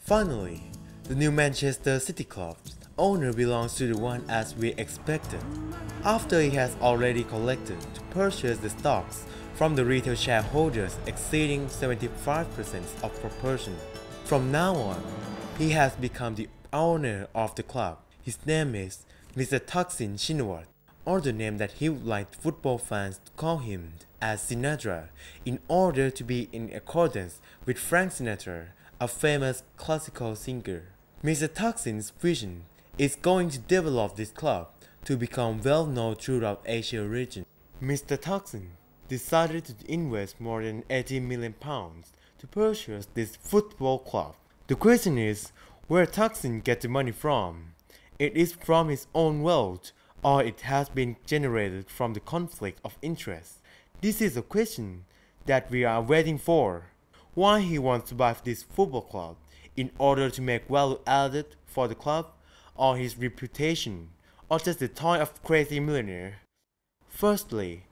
Finally, the new Manchester City Club's owner belongs to the one as we expected, after he has already collected to purchase the stocks from the retail shareholders exceeding 75% of proportion. From now on, he has become the owner of the club. His name is Mr. Thaksin Shinawatra, or the name that he would like football fans to call him as Sinatra, in order to be in accordance with Frank Sinatra, a famous classical singer. Mr. Thaksin's vision is going to develop this club to become well known throughout Asia region. Mr. Thaksin decided to invest more than £80 million to purchase this football club. The question is, where Thaksin gets the money from? It is from his own wealth, or it has been generated from the conflict of interest. This is a question that we are waiting for. Why he wants to buy this football club? In order to make value added for the club, or his reputation, or just the toy of crazy millionaire? Firstly,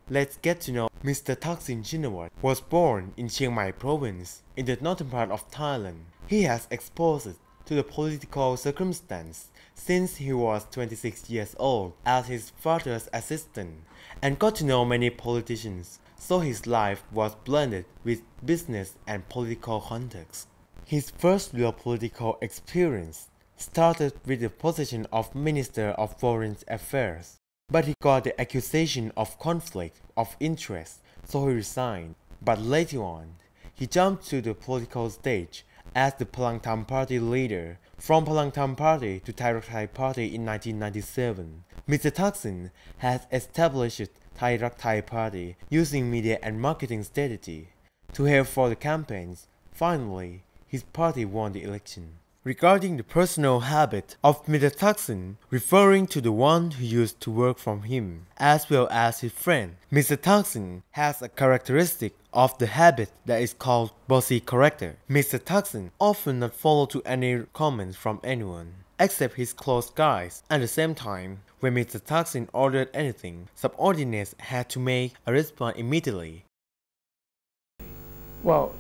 let's get to know Mr. Thaksin Shinawatra was born in Chiang Mai province, in the northern part of Thailand. He has exposed to the political circumstance since he was 26 years old as his father's assistant, and got to know many politicians, so his life was blended with business and political context. His first real political experience started with the position of Minister of Foreign Affairs, but he got the accusation of conflict of interest, so he resigned. But later on, he jumped to the political stage as the Palang Tham Party leader, from Palang Tham Party to Thai Rak Thai Party in 1997. Mr. Thaksin has established Thai Rak Thai Party using media and marketing strategy to help for the campaigns. Finally, his party won the election. Regarding the personal habit of Mr. Thaksin, referring to the one who used to work from him, as well as his friend, Mr. Thaksin has a characteristic of the habit that is called bossy character. Mr. Thaksin often not follow to any comments from anyone, except his close guys. At the same time, when Mr. Thaksin ordered anything, subordinates had to make a response immediately. Well,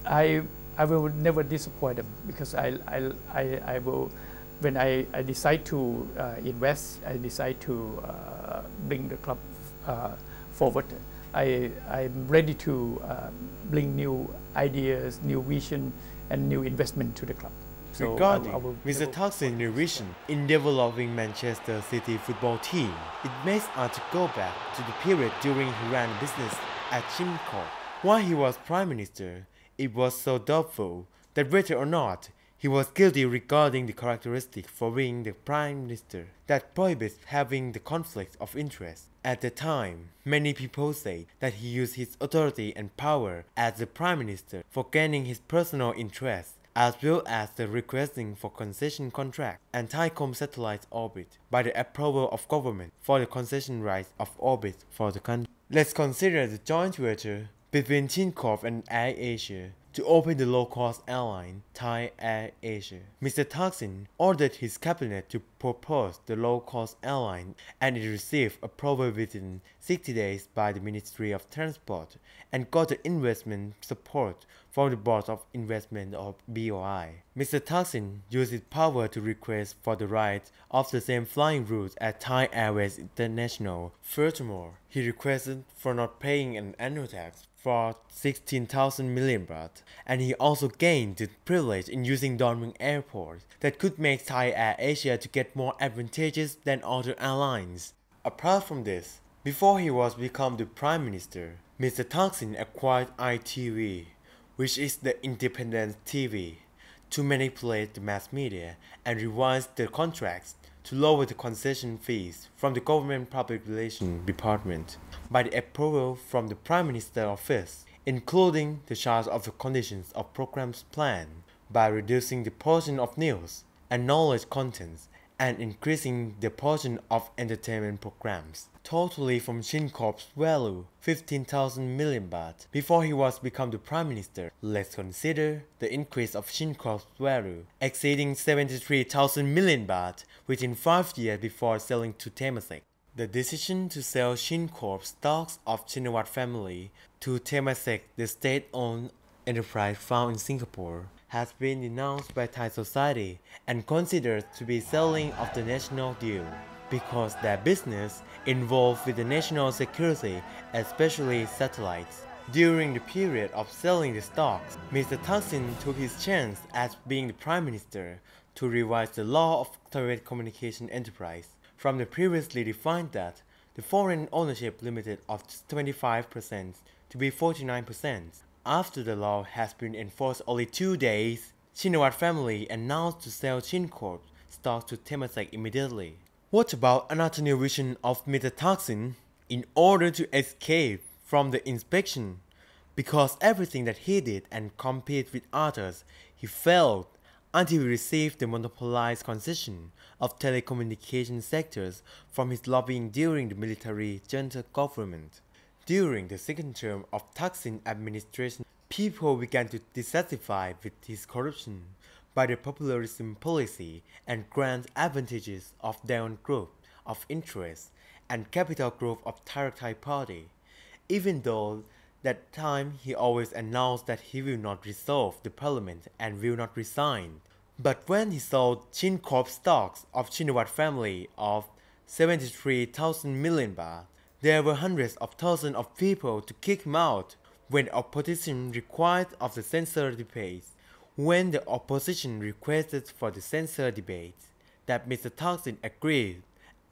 I will never disappoint them, because I will, when I decide to invest, I decide to bring the club forward. I'm ready to bring new ideas, new vision, and new investment to the club. So regarding Mr. Thaksin's new vision in developing Manchester City football team, it makes us to go back to the period during he ran business at Shincorp. While he was Prime Minister, it was so doubtful that whether or not he was guilty regarding the characteristic for being the Prime Minister that prohibits having the conflict of interest. At the time, many people say that he used his authority and power as the Prime Minister for gaining his personal interests, as well as the requesting for concession contract and Thaicom satellite orbit by the approval of government for the concession rights of orbit for the country. Let's consider the joint venture between Shincorp and Air Asia to open the low-cost airline Thai Air Asia. Mr. Thaksin ordered his cabinet to propose the low-cost airline, and it received approval within 60 days by the Ministry of Transport and got the investment support from the Board of Investment of BOI. Mr. Thaksin used his power to request for the right of the same flying route as Thai Airways International. Furthermore, he requested for not paying an annual tax for 16,000 million baht, and he also gained the privilege in using Dongmyeong Airport that could make Thai Air Asia to get more advantages than other airlines. Apart from this, before he was become the Prime Minister, Mr. Thaksin acquired ITV, which is the independent TV, to manipulate the mass media and revise the contracts to lower the concession fees from the government public relations department by the approval from the Prime Minister's office, including the charge of the conditions of programs plan by reducing the portion of news and knowledge contents and increasing the portion of entertainment programs. Totally from Shincorp's value 15,000 million baht before he was become the Prime Minister. Let's consider the increase of Shincorp's value exceeding 73,000 million baht within 5 years before selling to Temasek. The decision to sell Shincorp stocks of Shinawatra family to Temasek, the state-owned enterprise found in Singapore, has been denounced by Thai society and considered to be selling of the national deal because their business involved with the national security, especially satellites. During the period of selling the stocks, Mr. Thaksin took his chance as being the Prime Minister to revise the law of telecommunication enterprise from the previously defined that the foreign ownership limited of 25% to be 49%. After the law has been enforced only 2 days, Shinawatra family announced to sell Shincorp stocks to Temasek immediately. What about another new vision of Mr. Thaksin? In order to escape from the inspection, because everything that he did and compete with others, he failed until he received the monopolized concession of telecommunication sectors from his lobbying during the military junta government. During the second term of Thaksin administration, people began to dissatisfy with his corruption by the popularism policy and grant advantages of their own group of interest and capital growth of Thai Party. Even though that time he always announced that he will not dissolve the parliament and will not resign. But when he sold Shincorp stocks of Shinawatra family of 73,000 million baht, there were hundreds of thousands of people to kick him out when the opposition required of the censor debates. When the opposition requested for the censor debates, that Mr. Thaksin agreed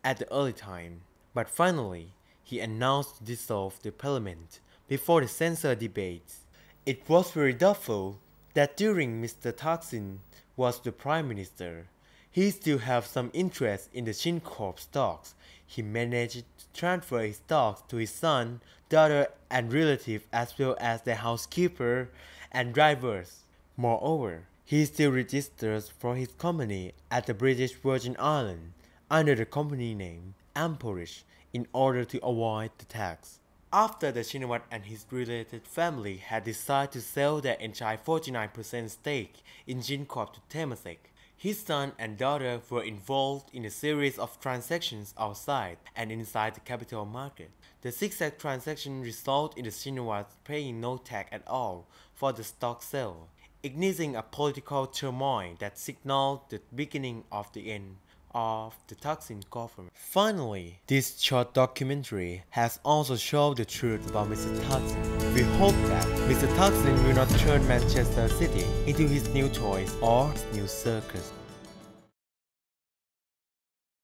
at the early time, but finally he announced to dissolve the parliament before the censor debates. It was very doubtful that during Mr. Thaksin was the Prime Minister, he still have some interest in the Shincorp stocks. He managed to transfer his stocks to his son, daughter and relative as well as their housekeeper and drivers. Moreover, he still registers for his company at the British Virgin Islands under the company name Amporish in order to avoid the tax. After the Shinawatra and his related family had decided to sell their entire 49% stake in Shincorp to Temasek, his son and daughter were involved in a series of transactions outside and inside the capital market. The zigzag transaction resulted in the Shinawatra paying no tax at all for the stock sale, igniting a political turmoil that signaled the beginning of the end of the Thaksin government. Finally, this short documentary has also shown the truth about Mr. Thaksin. We hope that Mr. Thaksin will not turn Manchester City into his new toys or his new circus.